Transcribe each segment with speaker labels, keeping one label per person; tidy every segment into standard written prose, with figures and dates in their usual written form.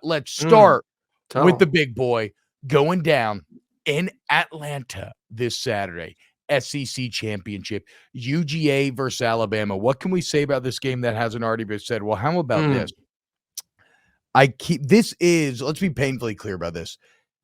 Speaker 1: let's start with
Speaker 2: Tell
Speaker 1: the big boy going down in Atlanta this Saturday. SEC championship, UGA versus Alabama. What can we say about this game that hasn't already been said? Well, how about this? Let's be painfully clear about this.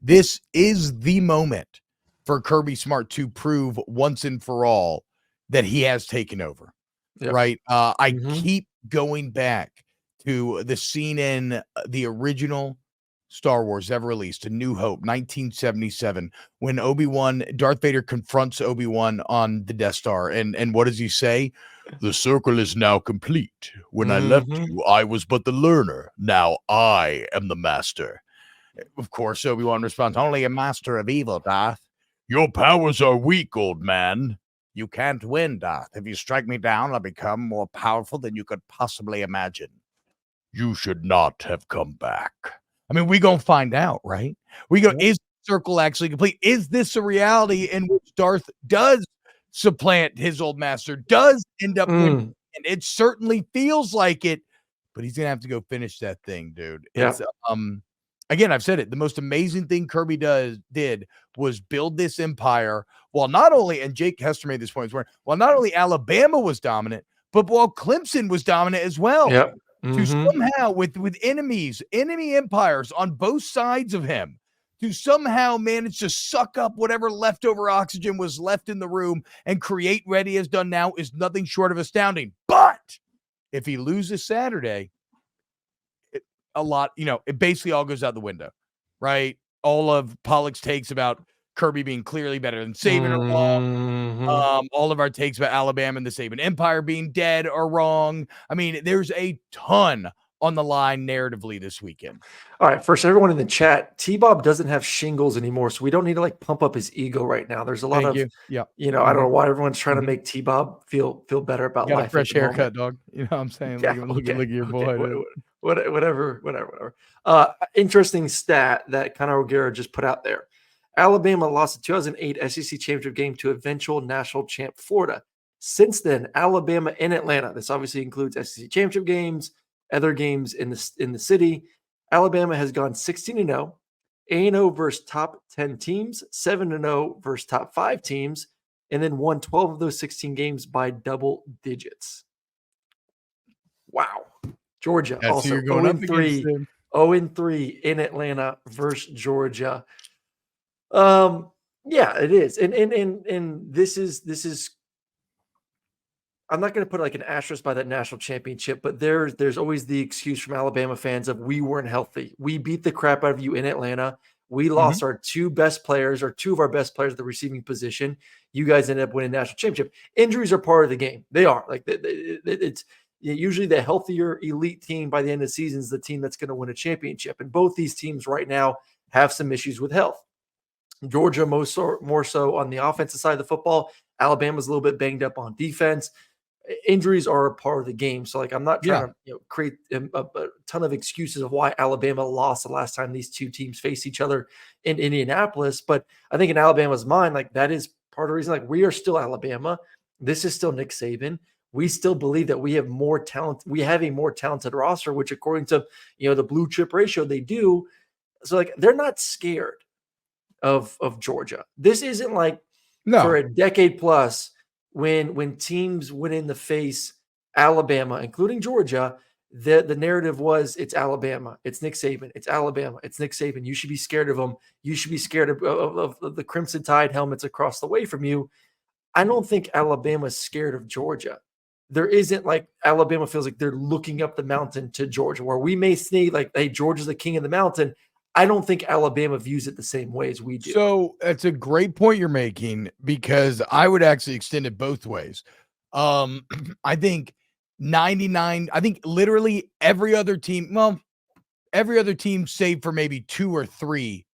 Speaker 1: This is the moment for Kirby Smart to prove once and for all that he has taken over.
Speaker 2: Yep.
Speaker 1: Right? I keep going back to the scene in the original Star Wars ever released, A New Hope, 1977, when Darth Vader confronts Obi-Wan on the Death Star. And what does he say? The circle is now complete. When I left you, I was but the learner. Now I am the master. Of course, Obi-Wan responds, only a master of evil, Darth. Your powers are weak, old man. You can't win, Darth. If you strike me down, I'll become more powerful than you could possibly imagine. You should not have come back. I mean, we gonna find out, right? Is the circle actually complete? Is this a reality in which Darth does supplant his old master, does end up winning? And it certainly feels like it, but he's gonna have to go finish that thing, dude. It's again, I've said it. The most amazing thing Kirby did was build this empire while not only, and Jake Hester made this point as well, while not only Alabama was dominant, but while Clemson was dominant as well.
Speaker 2: Yep.
Speaker 1: To somehow, with enemy empires on both sides of him, to somehow manage to suck up whatever leftover oxygen was left in the room and create what he has done now is nothing short of astounding. But if he loses Saturday, it basically all goes out the window, right? All of Pollock's takes about Kirby being clearly better than Saban are wrong. All of our takes about Alabama and the Saban Empire being dead are wrong. I mean, there's a ton on the line narratively this weekend.
Speaker 2: All right, first, everyone in the chat, T-Bob doesn't have shingles anymore, so we don't need to pump up his ego right now. There's a lot of, I don't know why everyone's trying to make T-Bob feel better about life.
Speaker 1: Got a fresh haircut, dog. You know what I'm saying?
Speaker 2: Yeah,
Speaker 1: look at your boy.
Speaker 2: Whatever. Interesting stat that Conor O'Gara just put out there. Alabama lost the 2008 SEC championship game to eventual national champ Florida. Since then, Alabama and Atlanta, this obviously includes SEC championship games, other games in the city. Alabama has gone 16-0, 8-0 versus top 10 teams, 7-0 versus top 5 teams, and then won 12 of those 16 games by double digits. Wow. Georgia also 0-3 in Atlanta versus Georgia. Yeah, it is. And this is I'm not going to put like an asterisk by that national championship, but there's always the excuse from Alabama fans of we weren't healthy. We beat the crap out of you in Atlanta. We lost our two of our best players at the receiving position. You guys ended up winning national championship. Injuries are part of the game. They are. Like it's usually the healthier elite team by the end of the season is the team that's going to win a championship. And both these teams right now have some issues with health. Georgia more so on the offensive side of the football. Alabama's a little bit banged up on defense. Injuries are a part of the game. So I'm not trying to create a ton of excuses of why Alabama lost the last time these two teams faced each other in Indianapolis. But I think in Alabama's mind, that is part of the reason, we are still Alabama. This is still Nick Saban. We still believe that we have more talent. We have a more talented roster, which according to, the blue chip ratio, they do. So they're not scared of Georgia. This isn't for a decade plus when teams went in the face Alabama, including Georgia, the narrative was it's Alabama, it's Nick Saban, it's Alabama, it's Nick Saban. You should be scared of them. You should be scared of the Crimson Tide helmets across the way from you. I don't think Alabama's scared of Georgia. There isn't Alabama feels like they're looking up the mountain to Georgia, where we may see hey, Georgia's the king of the mountain. I don't think Alabama views it the same way as we do.
Speaker 1: So that's a great point you're making, because I would actually extend it both ways. I think literally every other team save for maybe 2 or 3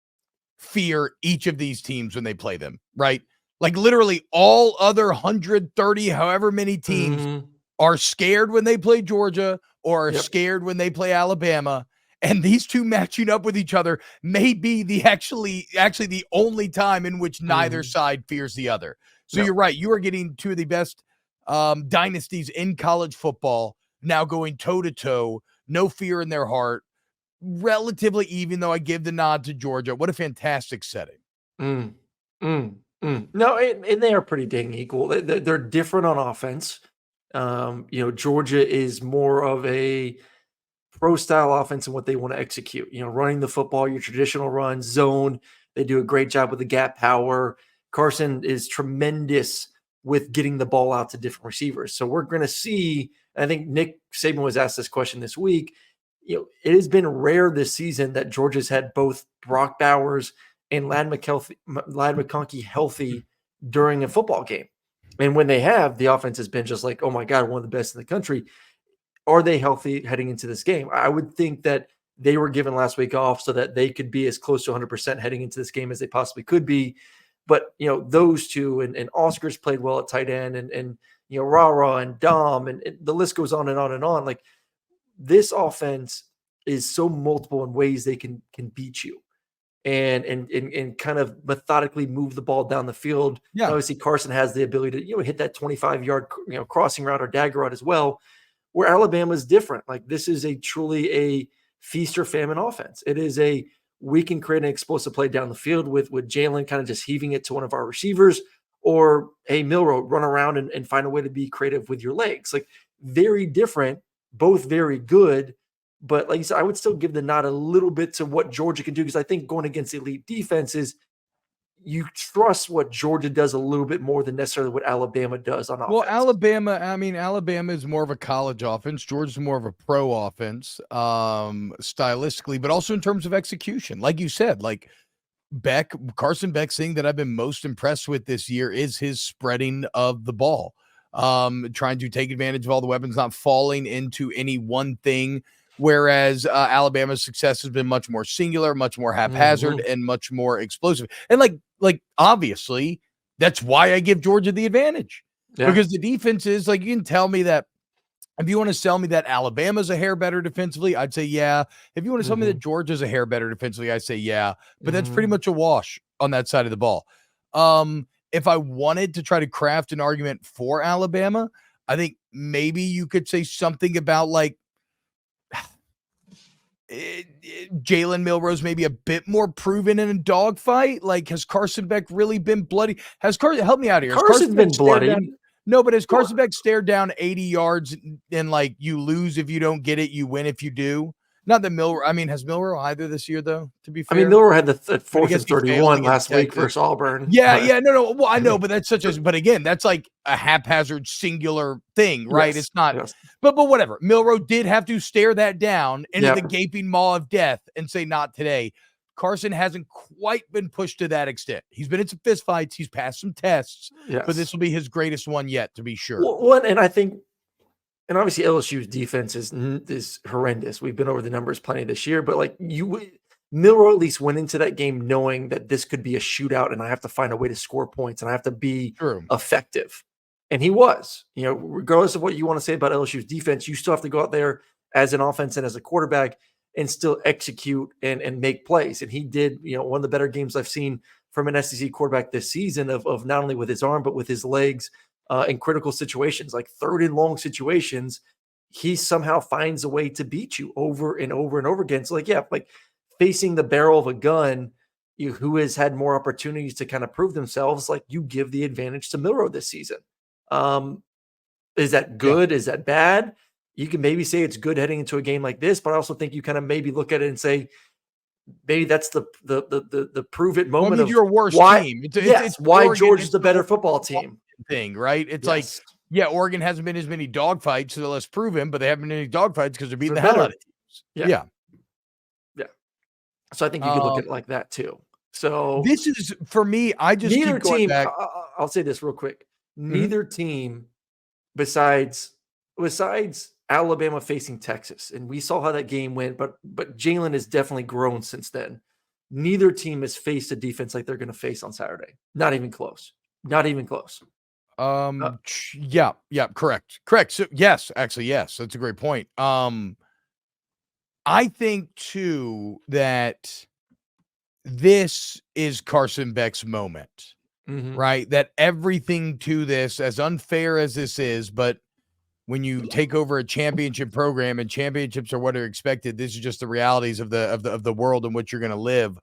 Speaker 1: fear each of these teams when they play them, right? Literally all other 130, however many teams are scared when they play Georgia or are scared when they play Alabama. And these two matching up with each other may be the actually the only time in which neither side fears the other. So you're right. You are getting two of the best dynasties in college football now going toe-to-toe, no fear in their heart, relatively even, though I give the nod to Georgia. What a fantastic setting.
Speaker 2: No, and they are pretty dang equal. They're different on offense. Georgia is more of a pro style offense and what they want to execute. Running the football, your traditional run, zone. They do a great job with the gap power. Carson is tremendous with getting the ball out to different receivers. So we're going to see, I think Nick Saban was asked this question this week. It has been rare this season that Georgia's had both Brock Bowers and Ladd McConkey healthy during a football game. And when they have, the offense has been just like, oh my God, one of the best in the country. Are they healthy heading into this game? I would think that they were given last week off so that they could be as close to 100% heading into this game as they possibly could be. But, those two and Oscar's played well at tight end and Rara and Dom and the list goes on and on and on. Like, this offense is so multiple in ways they can beat you and kind of methodically move the ball down the field.
Speaker 1: Yeah.
Speaker 2: Obviously, Carson has the ability to, hit that 25-yard, crossing route or dagger route as well, where Alabama is different. Like, this is truly a feast or famine offense. It is we can create an explosive play down the field with Jalen kind of just heaving it to one of our receivers, or hey, Milroe, run around and find a way to be creative with your legs. Like, very different, both very good. But like you said, I would still give the nod a little bit to what Georgia can do, because I think going against elite defenses, you trust what Georgia does a little bit more than necessarily what Alabama does on offense.
Speaker 1: Well, Alabama is more of a college offense. Georgia's more of a pro offense, stylistically, but also in terms of execution. Like you said, like Carson Beck's thing that I've been most impressed with this year is his spreading of the ball, trying to take advantage of all the weapons, not falling into any one thing. Whereas Alabama's success has been much more singular, much more haphazard, and much more explosive. And like obviously, that's why I give Georgia the advantage. Yeah. Because the defense is like, you can tell me that if you want to sell me that Alabama's a hair better defensively, I'd say yeah. If you want to tell me that Georgia's a hair better defensively, I'd say yeah. But that's pretty much a wash on that side of the ball. If I wanted to try to craft an argument for Alabama, I think maybe you could say something about like Jalen Milroe's maybe a bit more proven in a dogfight. Like, has Carson Beck really been bloody? Help me out here.
Speaker 2: Carson's been bloody.
Speaker 1: No, but has Carson Beck stared down 80 yards and like you lose if you don't get it, you win if you do? Not that has Milroe either this year, though, to be fair?
Speaker 2: Milroe had the 4th and 31 last week versus Auburn.
Speaker 1: Yeah, no. Well, I know, but that's but again, that's like a haphazard singular thing, right?
Speaker 2: Yes,
Speaker 1: it's not, but whatever. Milroe did have to stare that down into the gaping maw of death and say, not today. Carson hasn't quite been pushed to that extent. He's been in some fistfights. He's passed some tests, but this will be his greatest one yet, to be sure.
Speaker 2: Well, and I think, and obviously LSU's defense is horrendous. We've been over the numbers plenty this year, but like Milroe at least went into that game knowing that this could be a shootout and I have to find a way to score points and I have to be effective. And he was, regardless of what you want to say about LSU's defense, you still have to go out there as an offense and as a quarterback and still execute and make plays. And he did, one of the better games I've seen from an SEC quarterback this season of not only with his arm, but with his legs. In critical situations, like 3rd and long situations, he somehow finds a way to beat you over and over and over again. So like facing the barrel of a gun, who has had more opportunities to kind of prove themselves, like you give the advantage to Milroe this season. Is that good? Yeah. Is that bad? You can maybe say it's good heading into a game like this, but I also think you kind of maybe look at it and say, maybe that's the prove it moment of
Speaker 1: your worst team.
Speaker 2: It's why Georgia's the better football team.
Speaker 1: Thing, right? It's like, Oregon hasn't been as many dogfights, so let's prove him, but they haven't been any dogfights because they're beating the hell out of teams. Yeah.
Speaker 2: So I think you could look at it like that too. So
Speaker 1: this is, for me, I just
Speaker 2: neither
Speaker 1: keep going
Speaker 2: team.
Speaker 1: back.
Speaker 2: I'll say this real quick. Neither team, besides Alabama facing Texas, and we saw how that game went, but Jalen has definitely grown since then. Neither team has faced a defense like they're going to face on Saturday. Not even close. Not even close.
Speaker 1: Yeah, correct. So yes, that's a great point. I think too that this is Carson Beck's moment, right? That everything to this, as unfair as this is, but when you take over a championship program, and championships are what are expected. This is just the realities of the world in which you're going to live.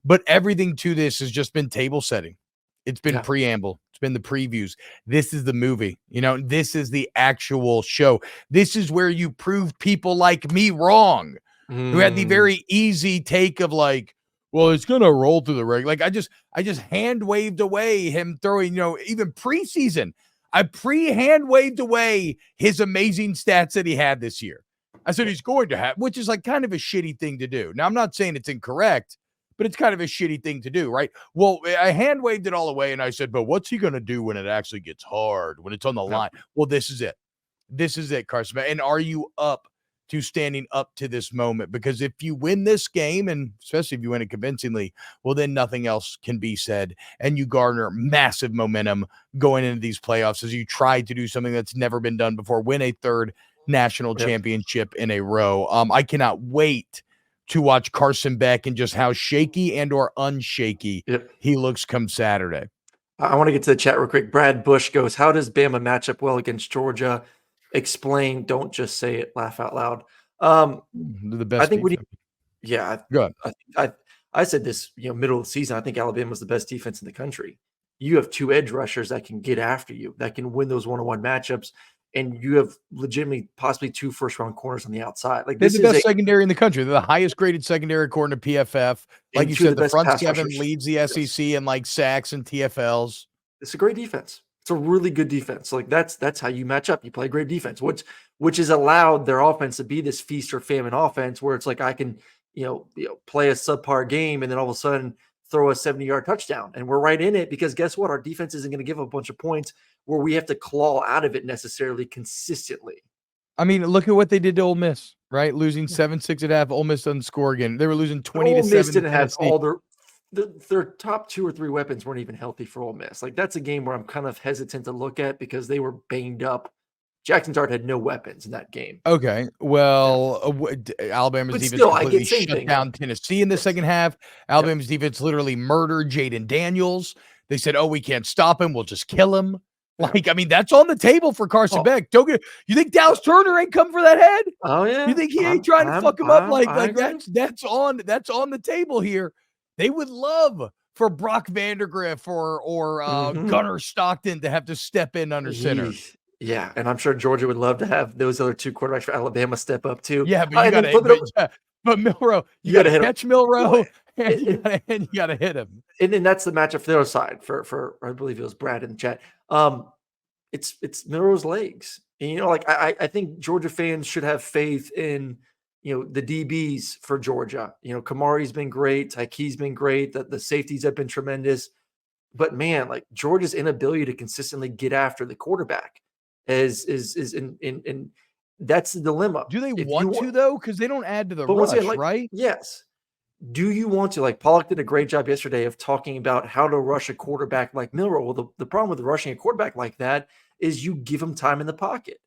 Speaker 1: But everything to this has just been table setting. It's been preamble. It's been the previews. This is the movie. This is the actual show. This is where you prove people like me wrong, who had the very easy take of like, well, it's going to roll through the rig. Like I just hand waved away him throwing, even preseason. I hand waved away his amazing stats that he had this year. I said he's going to have, which is like kind of a shitty thing to do. Now, I'm not saying it's incorrect, but it's kind of a shitty thing to do, right? Well, I hand waved it all away and I said, but what's he going to do when it actually gets hard, when it's on the line? Well, this is it. This is it, Carson. And are you up to standing up to this moment? Because if you win this game, and especially if you win it convincingly, well, then nothing else can be said. And you garner massive momentum going into these playoffs as you try to do something that's never been done before, win a third national championship in a row. I cannot wait to watch Carson Beck and just how shaky and or unshaky he looks come Saturday.
Speaker 2: I want to get to the chat real quick. Brad Bush goes, how does Bama match up well against Georgia? Explain, don't just say it, laugh out loud.
Speaker 1: The best.
Speaker 2: I think
Speaker 1: Go ahead.
Speaker 2: I said this, middle of the season, I think Alabama was the best defense in the country. You have two edge rushers that can get after you, that can win those one-on-one matchups. And you have legitimately possibly two first-round corners on the outside. Like
Speaker 1: this is the best secondary in the country. They're the highest graded secondary according to PFF. Like you said, the front seven leads the SEC in like sacks and TFLs.
Speaker 2: It's a great defense. It's a really good defense. Like that's how you match up. You play great defense, which has allowed their offense to be this feast or famine offense, where it's like I can play a subpar game and then all of a sudden throw a 70-yard touchdown, and we're right in it because guess what? Our defense isn't going to give a bunch of points where we have to claw out of it necessarily consistently.
Speaker 1: I mean, look at what they did to Ole Miss, right? Losing 7-6 at half. Ole Miss doesn't score again. They were losing 20-7.
Speaker 2: Ole Miss didn't have all their top 2 or 3 weapons weren't even healthy for Ole Miss. Like that's a game where I'm kind of hesitant to look at because they were banged up. Jackson Dart had no weapons in that game.
Speaker 1: Okay, well, Alabama's defense completely shut down Tennessee in the second half. Alabama's defense literally murdered Jaden Daniels. They said, "Oh, we can't stop him. We'll just kill him." Like, I mean, that's on the table for Carson Beck. You think Dallas Turner ain't come for that head?
Speaker 2: Oh yeah.
Speaker 1: You think he ain't trying to fuck him up? Like that's on the table here. They would love for Brock Vandagriff or Gunnar Stockton to have to step in under center.
Speaker 2: Yeah, and I'm sure Georgia would love to have those other 2 quarterbacks for Alabama step up too.
Speaker 1: Yeah, but you got to but Milroe, you got to catch Milroe, and you got to hit him.
Speaker 2: And then that's the matchup for the other side for I believe it was Brad in the chat. It's Milroe's legs. And, I think Georgia fans should have faith in the DBs for Georgia. Kamari's been great, Tyke's been great, the safeties have been tremendous. But man, like Georgia's inability to consistently get after the quarterback is in that's the dilemma.
Speaker 1: Do they want to though? Because they don't add to the rush, right?
Speaker 2: Yes. Do you want to? Like Pollock did a great job yesterday of talking about how to rush a quarterback like Milroe. Well, the problem with rushing a quarterback like that is you give him time in the pocket.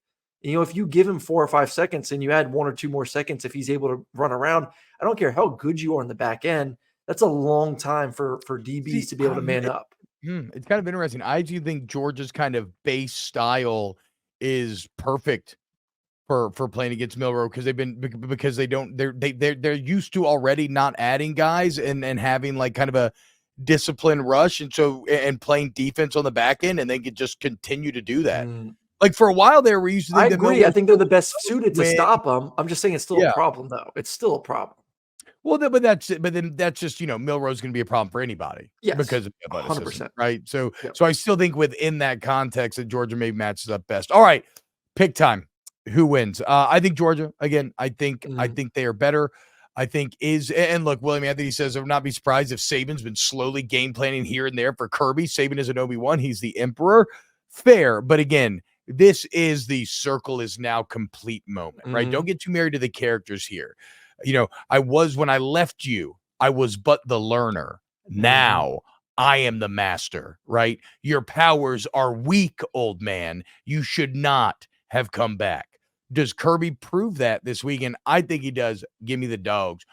Speaker 2: If you give him 4 or 5 seconds and you add 1 or 2 more seconds, if he's able to run around, I don't care how good you are in the back end. That's a long time for DBs to be able to man up.
Speaker 1: It's kind of interesting. I do think Georgia's kind of base style is perfect for playing against Milroe because they're used to already not adding guys and having like kind of a disciplined rush and playing defense on the back end, and they could just continue to do that. Like for a while there, we used to think
Speaker 2: I agree. I think they're the best suited to stop them. I'm just saying it's still a problem though. It's still a problem.
Speaker 1: Well, but then that's just Milroe's going to be a problem for anybody, because of athleticism,
Speaker 2: 100%.
Speaker 1: right? So I still think within that context that Georgia maybe matches up best. All right, pick time. Who wins? I think Georgia again. I think they are better. I think and look, William Anthony says I would not be surprised if Saban's been slowly game planning here and there for Kirby. Saban is an Obi-Wan. He's the emperor. Fair, but again, this is the circle is now complete moment, right? Don't get too married to the characters here. When I left you, I was but the learner. Now I am the master, right? Your powers are weak, old man. You should not have come back. Does Kirby prove that this weekend? I think he does. Give me the dogs.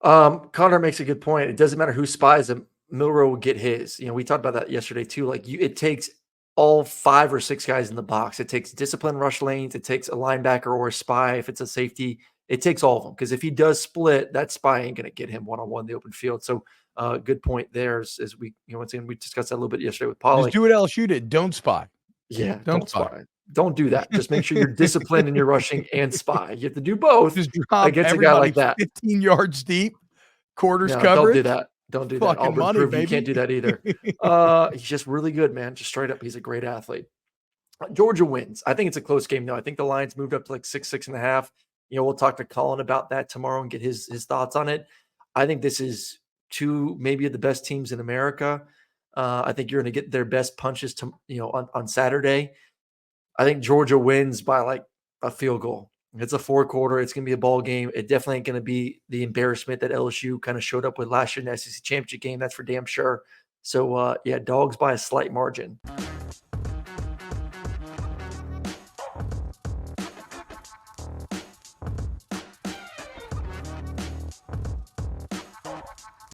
Speaker 2: Connor makes a good point. It doesn't matter who spies him. Milroe will get his. We talked about that yesterday too. Like it takes all 5 or 6 guys in the box. It takes disciplined rush lanes. It takes a linebacker or a spy. If it's a safety, it takes all of them. Because if he does split, that spy ain't going to get him one-on-one in the open field. So good point there. As we, once again, we discussed that a little bit yesterday with Polly.
Speaker 1: Just do what LSU did. Don't spy.
Speaker 2: Yeah, don't spy. Don't do that. Just make sure you're disciplined in your rushing and spy. You have to do both.
Speaker 1: Just drop
Speaker 2: Against a guy like that.
Speaker 1: 15 yards deep, quarters
Speaker 2: No,
Speaker 1: coverage.
Speaker 2: don't do that. Don't do that.
Speaker 1: Fucking
Speaker 2: Auburn
Speaker 1: money,
Speaker 2: proved you can't
Speaker 1: baby.
Speaker 2: do that either. He's just really good, man. Just straight up, he's a great athlete. Georgia wins. I think it's a close game, though. I think the Lions moved up to like 6.5. We'll talk to Colin about that tomorrow and get his thoughts on it. I think this is two maybe of the best teams in America. I think you're going to get their best punches on Saturday. I think Georgia wins by like a field goal. It's a 4-quarter. It's going to be a ball game. It definitely ain't going to be the embarrassment that LSU kind of showed up with last year in the SEC championship game. That's for damn sure. So, dogs by a slight margin.